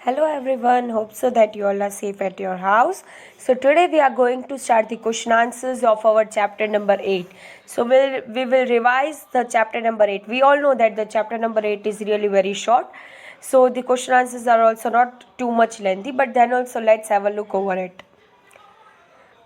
Hello everyone, hope so that you all are safe at your house. So today we are going to start the question answers of our chapter number 8. So we will revise the chapter number 8. We all know that the chapter number 8 is really very short. So the question answers are also not too much lengthy, but then also let's have a look over it.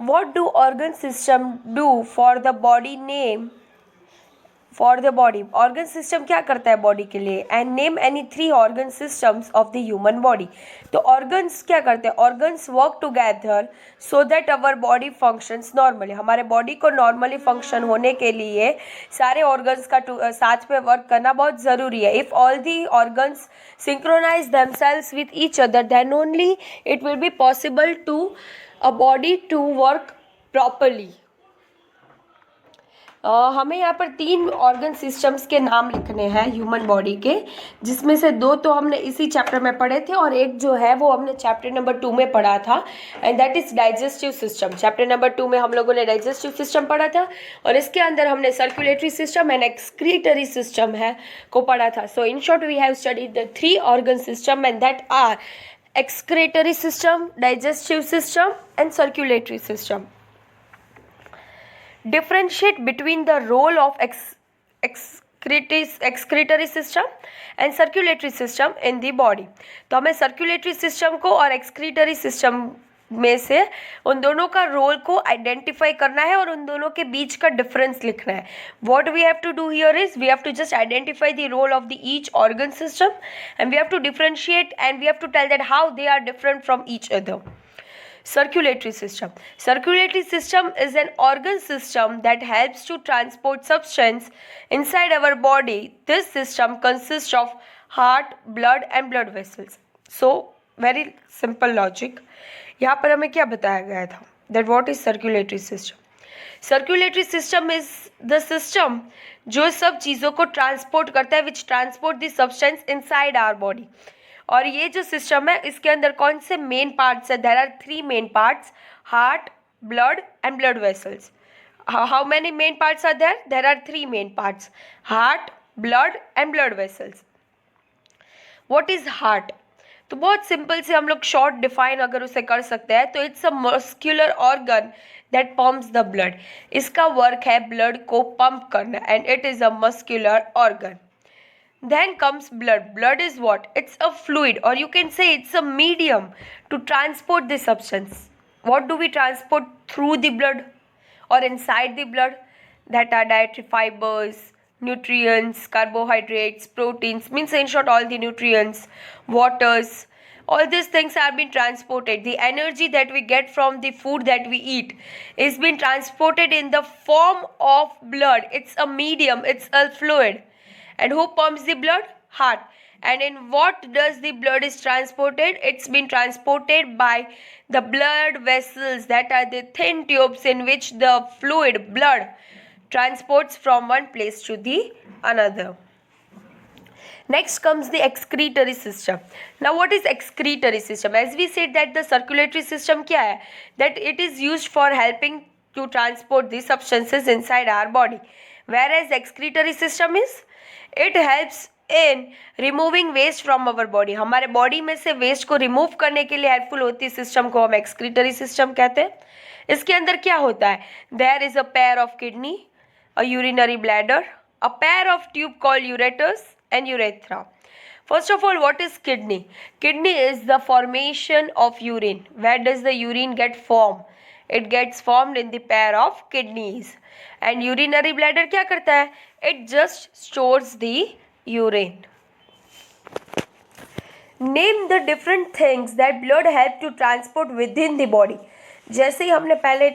What do organ system do for the body name? For the body organ system क्या करता है body के लिए and name any 3 organ systems of the human body. तो organs क्या करते हैं, organs work together so that our body functions normally. हमारे बॉडी को नॉर्मली फंक्शन होने के लिए सारे ऑर्गन्स का साथ में वर्क करना बहुत ज़रूरी है. If all the organs synchronize themselves with each other then only it will be possible to a body to work properly. हमें यहाँ पर 3 ऑर्गन सिस्टम्स के नाम लिखने हैं ह्यूमन बॉडी के, जिसमें से 2 तो हमने इसी चैप्टर में पढ़े थे और एक जो है वो हमने चैप्टर नंबर 2 में पढ़ा था, and that is digestive system. Chapter number 2 में हम लोगों ने डाइजेस्टिव सिस्टम पढ़ा था और इसके अंदर हमने circulatory system and excretory system है को पढ़ा था. So in short we have studied the 3 organ system and that are excretory system, digestive system and circulatory system. Differentiate between the role of excretory system and circulatory system in the body. तो हमें circulatory system को और excretory system में से उन दोनों का role को आइडेंटिफाई करना है और उन दोनों के बीच का डिफरेंस लिखना है. What we have to do here is we have to just identify the role of the each organ system and we have to differentiate and we have to tell that how they are different from each other. Circulatory system. Circulatory system is an organ system that helps to transport substance inside our body. This system consists of heart, blood and blood vessels. So very simple logic. यहाँ पर हमें क्या बताया गया था, that what is circulatory system. Circulatory system is the system जो सब चीज़ों को ट्रांसपोर्ट करता है, which transport the substance inside our body. और ये जो सिस्टम है इसके अंदर कौन से मेन पार्ट्स है, there are 3 main parts, heart, blood and blood vessels. How many main parts are there, there are 3 main parts, heart, blood and blood vessels. What is heart? तो बहुत सिंपल से हम लोग शॉर्ट डिफाइन अगर उसे कर सकते हैं तो it's a muscular organ that pumps the blood. इसका वर्क है ब्लड को पंप करना and it is a muscular organ. Then comes blood. Blood is what? It's a fluid, or you can say it's a medium to transport the substance. What do we transport through the blood or inside the blood? That are dietary fibers, nutrients, carbohydrates, proteins, means in short all the nutrients, waters. All these things are being transported. The energy that we get from the food that we eat is being transported in the form of blood. It's a medium, it's a fluid. And who pumps the blood? Heart. And in what does the blood is transported? It's been transported by the blood vessels, that are the thin tubes in which the fluid blood transports from one place to the another. Next comes the excretory system. Now what is excretory system? As we said that the circulatory system क्या है? That it is used for helping to transport the substances inside our body. Whereas excretory system is it helps in removing waste from our body. हमारे body में से waste को remove करने के लिए helpful होती है सिस्टम को हम एक्सक्रीटरी सिस्टम कहते हैं. इसके अंदर क्या होता है, there is a pair of kidney, a urinary bladder, a pair of tube called ureters and urethra. First of all what is kidney? Kidney is the formation of urine. Where does the urine get form? It gets formed in the pair of kidneys. And urinary bladder क्या करता है? It just stores the urine. Name the different things that blood help to transport within the body. जैसे ही हमने पहले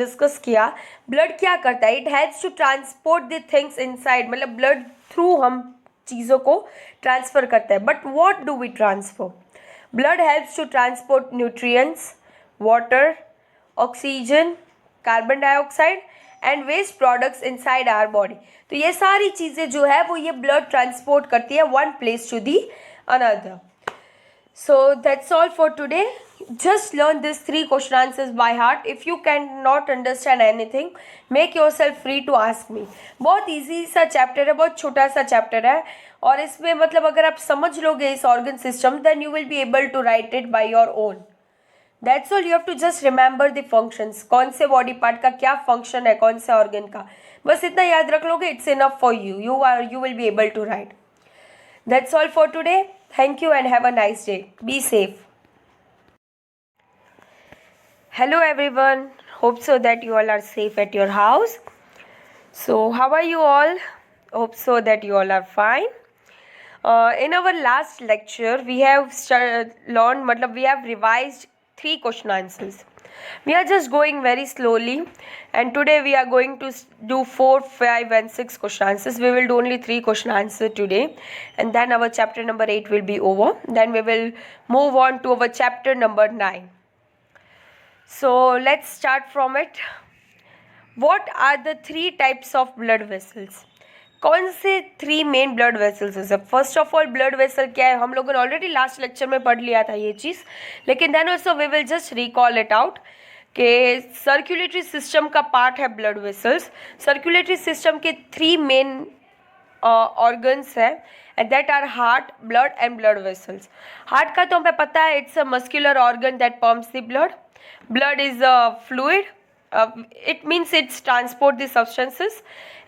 discuss किया, blood क्या करता है? It helps to transport the things inside. मतलब ब्लड थ्रू हम चीज़ों को ट्रांसफ़र करता है. But what do we transfer? Blood helps to transport nutrients, water, oxygen, carbon dioxide and waste products inside our body. तो ये सारी चीज़ें जो है वो ये ब्लड ट्रांसपोर्ट करती है one place to the another. So that's all for today. Just learn these 3 question answers by heart. If you cannot understand anything, make yourself free to ask me. बहुत इजी सा chapter है, बहुत छोटा सा chapter है, और इसमें मतलब अगर आप समझ लोगे इस organ system, then you will be able to write it by your own. That's all. You have to just remember the functions. कौन से बॉडी पार्ट का क्या फंक्शन है, कौन से ऑर्गन का, बस इतना याद रख लोगे, it's enough for you. You will be able to write. That's all for today. Thank you and have a nice day. Be safe. Hello everyone. Hope so that you all are safe at your house. So how are you all? Hope so that you all are fine. In our last lecture we have we have revised 3 question answers. We are just going very slowly, and today we are going to do 4, 5 and 6 question answers. We will do only 3 question answers today, and then our chapter number 8 will be over. Then we will move on to our chapter number 9. So let's start from it. What are the 3 types of blood vessels? कौन से 3 main blood vessels है? First of all blood vessel क्या है, हम लोगों ने already last lecture में पढ़ लिया था ये चीज़, लेकिन then also we will just recall it out कि सर्कुलेटरी सिस्टम का पार्ट है ब्लड वेसल्स. सर्कुलेटरी सिस्टम के 3 मेन ऑर्गन्स है, and that are heart, blood and blood vessels. Heart का तो हमें पता है, it's a muscular organ that pumps the blood. Blood is a fluid. It means it's transport the substances,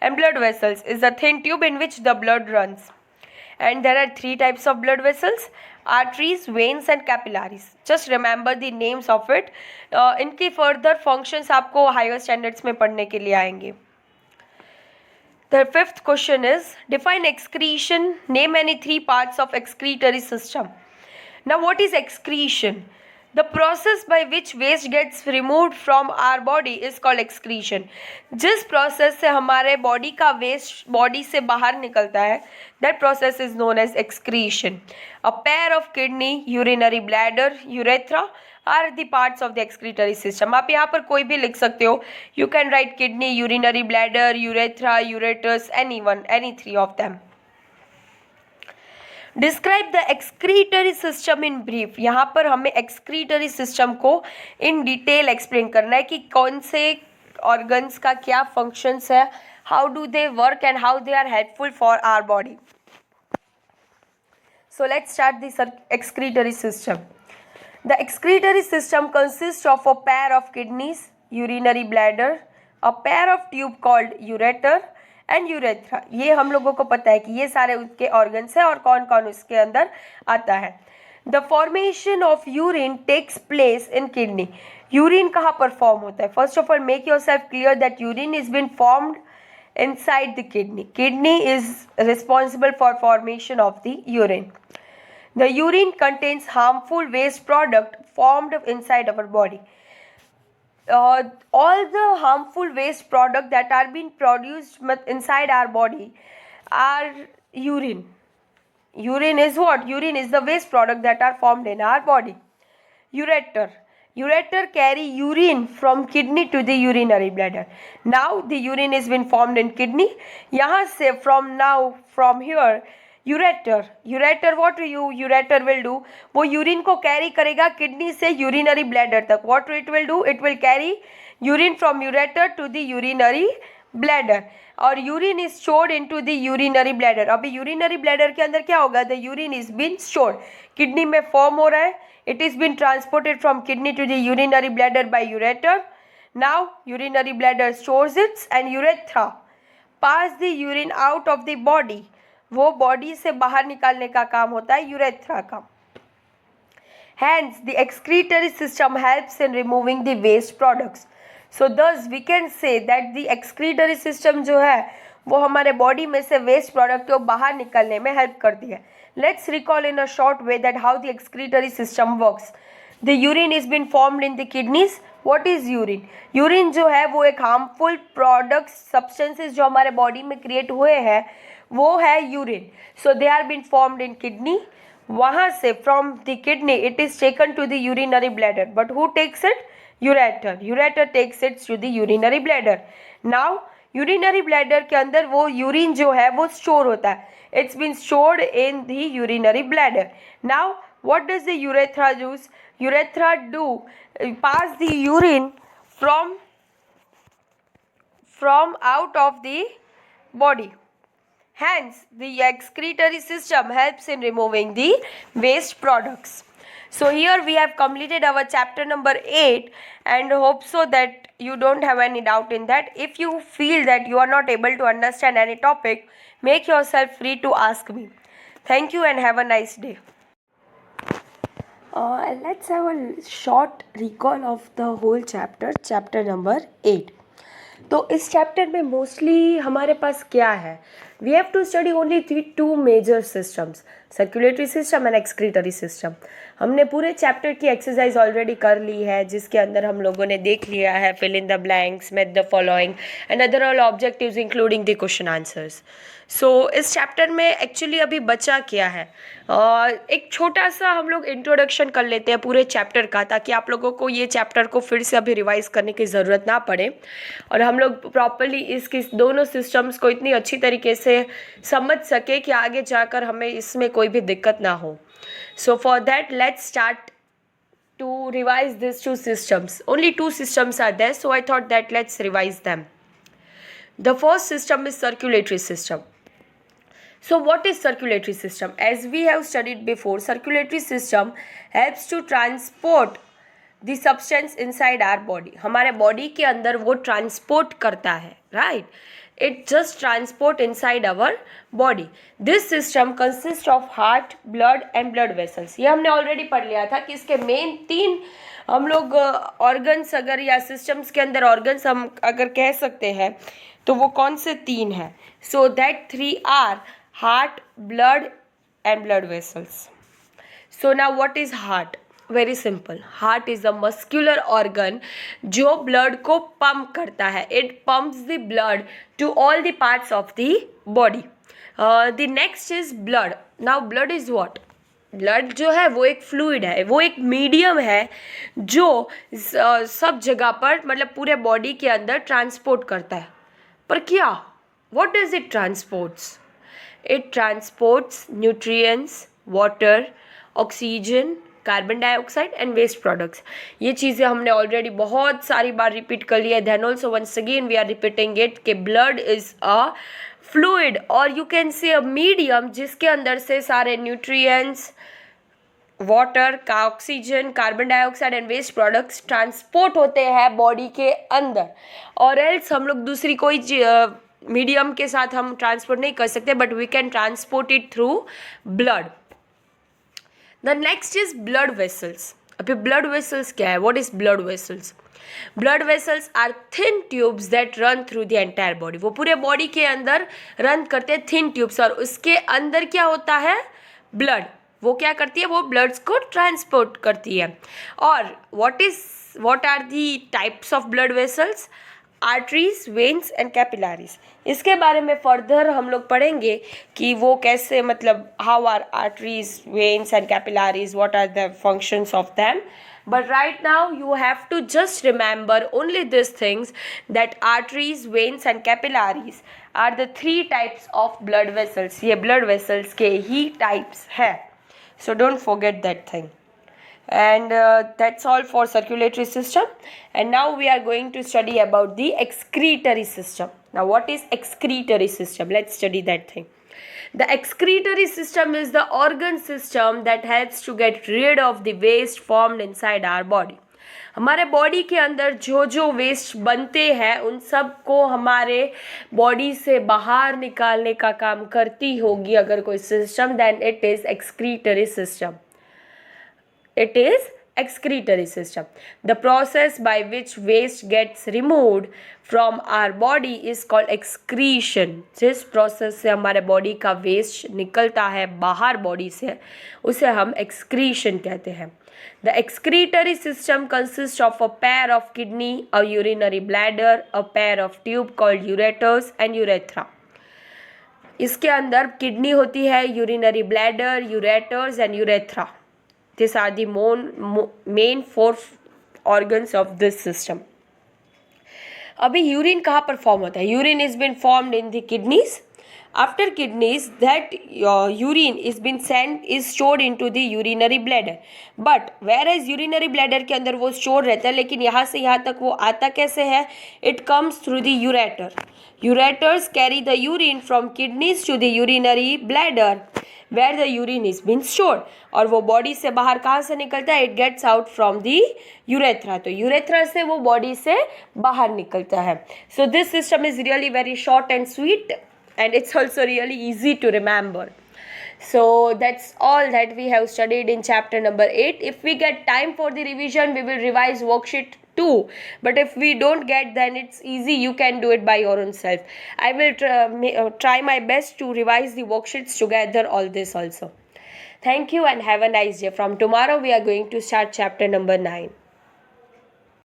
and blood vessels is a thin tube in which the blood runs. And there are 3 types of blood vessels: arteries, veins and capillaries. Just remember the names of it. इनकी further functions आपको higher standards में पढ़ने के लिए आएंगे. The 5th question is define excretion. Name any 3 parts of excretory system. Now what is excretion? The process by which waste gets removed from our body is called excretion. जिस process से हमारे body का waste body से बाहर निकलता है, that process is known as excretion. A pair of kidney, urinary bladder, urethra are the parts of the excretory system. आप यहाँ पर कोई भी लिख सकते हो. You can write kidney, urinary bladder, urethra, ureter, any 3 of them. Describe the excretory system in brief. यहाँ पर हमें एक्सक्रीटरी सिस्टम को इन डिटेल एक्सप्लेन करना है कि कौन से ऑर्गन्स का क्या फंक्शंस है, how do they work and how they are helpful for our body. So let's start this excretory system. The excretory system consists of a pair of kidneys, urinary bladder, a pair of tube called ureter and urethra. ये हम लोगों को पता है कि ये सारे उसके ऑर्गन्स हैं और कौन कौन उसके अंदर आता है. The formation of urine takes place in kidney. Urine कहाँ पर फॉर्म होता है? First of all make yourself clear that urine is been formed inside the kidney. Kidney is responsible for formation of the urine. The urine contains harmful waste product formed inside our body. All the harmful waste product that are being produced inside our body are urine. Urine is what? Urine is the waste product that are formed in our body. Ureter. Ureter carry urine from kidney to the urinary bladder. Now the urine is been formed in kidney. यहाँ से from here ureter what ureter will do? वो urine को carry करेगा kidney से urinary bladder तक. what it will do? It will carry urine from ureter to the urinary bladder. और urine is stored into the urinary bladder. अभी urinary bladder के अंदर क्या होगा? The urine is been stored. Kidney में form हो रहा है. It is been transported from kidney to the urinary bladder by ureter. Now urinary bladder stores its and urethra pass the urine out of the body. वो body से बाहर निकालने का काम होता है यूरेथ्रा का. Hence, the excretory system helps in removing the waste products. So thus we can say that the excretory system जो है वो हमारे बॉडी में से वेस्ट प्रोडक्ट को बाहर निकलने में हेल्प करती है. Let's recall in a short way that how the excretory system works. The urine is been formed in the kidneys. What is urine? Urine जो है वो एक harmful products, substances जो हमारे बॉडी में क्रिएट हुए हैं वो है urine. So they are been formed in kidney. वहाँ से from the kidney it is taken to the urinary bladder. But who takes it? Ureter. Ureter takes it to the urinary bladder. Now urinary bladder के अंदर वो urine जो है वो store होता है. It's been stored in the urinary bladder. Now what does the urethra do? Urethra do pass the urine from out of the body. Hence, the excretory system helps in removing the waste products. So here we have completed our chapter number 8 and hope so that you don't have any doubt in that. If you feel that you are not able to understand any topic, make yourself free to ask me. Thank you and have a nice day. Let's have a short recall of the whole chapter number 8. तो इस chapter में mostly हमारे पास क्या है? We have to study only 2 major systems, circulatory system and excretory system. हमने पूरे chapter की एक्सरसाइज ऑलरेडी कर ली है, जिसके अंदर हम लोगों ने देख लिया है fill in the blanks, match the following and other all objectives including the question answers. So इस चैप्टर में एक्चुअली अभी बचा क्या है, एक छोटा सा हम लोग इंट्रोडक्शन कर लेते हैं पूरे चैप्टर का, ताकि आप लोगों को ये चैप्टर को फिर से अभी रिवाइज करने की ज़रूरत ना पड़े और हम लोग प्रॉपरली इसकी दोनों सिस्टम्स को इतनी अच्छी तरीके से समझ सके कि आगे जाकर हमें इसमें कोई भी दिक्कत ना हो. So for that let's start to revise these 2 systems. Only 2 systems are there, so I thought that let's revise them. The first system is circulatory system. So what is circulatory system? As we have studied before, circulatory system helps to transport the substance inside our body. हमारे body के अंदर वो transport करता है, right? It just transport inside our body. This system consists of heart, blood and blood vessels. ये हमने already पढ़ लिया था कि इसके main 3 हम लोग organs अगर या systems के अंदर organs हम अगर कह सकते हैं तो वो कौन से 3 हैं? So that 3 are heart, blood and blood vessels. So now what is heart? Very simple. Heart is a muscular organ जो blood को pump करता है. It pumps the blood to all the parts of the body. The next is blood. Now blood is what? Blood जो है वो एक fluid है, वो एक मीडियम है जो सब जगह पर मतलब पूरे बॉडी के अंदर ट्रांसपोर्ट करता है. पर क्या? What does it transports? It transports nutrients, water, oxygen, carbon dioxide and waste products. ये चीज़ें हमने ऑलरेडी बहुत सारी बार रिपीट कर ली है. Then also once again we are repeating it कि ब्लड इज़ अ फ्लूइड और you can say a medium जिसके अंदर से सारे न्यूट्रिएंट्स, वाटर का, oxygen, carbon dioxide and waste products transport होते हैं बॉडी के अंदर. और एल्स हम लोग दूसरी कोई मीडियम के साथ हम ट्रांसपोर्ट नहीं कर सकते, but we can transport it through blood. The next is blood vessels. अभी ब्लड वेसल्स क्या है? What is blood vessels? Blood vessels are thin tubes that run through the entire body. वो पूरे बॉडी के अंदर रन करते हैं thin tubes और उसके अंदर क्या होता है? ब्लड. वो क्या करती है? वो ब्लड्स को ट्रांसपोर्ट करती है. और what are the types of blood vessels? Arteries, veins and capillaries. इसके बारे में फर्दर हम लोग पढ़ेंगे कि वो कैसे, मतलब how are arteries, veins and capillaries, what are the functions of them. But right now you have to just remember only these things, that arteries, veins and capillaries are the 3 types of blood vessels. ये blood vessels के ही types है. So don't forget that thing. And that's all for circulatory system. And now we are going to study about the excretory system. Now what is excretory system? Let's study that thing. The excretory system is the organ system that helps to get rid of the waste formed inside our body. हमारे body के अंदर जो जो waste बनते हैं उन सब को हमारे बॉडी से बाहर निकालने का काम करती होगी अगर कोई system, then it is excretory system. It is excretory system. The process by which waste gets removed from our body is called excretion. जिस प्रोसेस से हमारे बॉडी का वेस्ट निकलता है बाहर बॉडी से उसे हम excretion कहते हैं. The excretory system consists of a pair of kidney, a urinary bladder, a pair of tube called ureters and urethra. इसके अंदर किडनी होती है, urinary bladder, ureters and urethra. These are the main 4 organs of this system. अभी urine कहाँ पर form होता है? Urine is been formed in the kidneys After kidneys, that urine is stored into the urinary bladder. But whereas urinary bladder के अंदर वो store रहता है, लेकिन यहाँ से यहाँ तक वो आता कैसे है? It comes through the ureter. Ureters carry the urine from kidneys to the urinary bladder where the urine is been stored. और वो बॉडी से बाहर कहाँ से निकलता है? It gets out from the urethra. तो यूरेथ्रा से वो बॉडी से बाहर निकलता है. So this system is really very short and sweet, and it's also really easy to remember. So that's all that we have studied in chapter number 8. If we get time for the revision, we will revise worksheet 2. But if we don't get, then it's easy. You can do it by your own self. I will try my best to revise the worksheets together, all this also. Thank you and have a nice day. From tomorrow, we are going to start chapter number 9.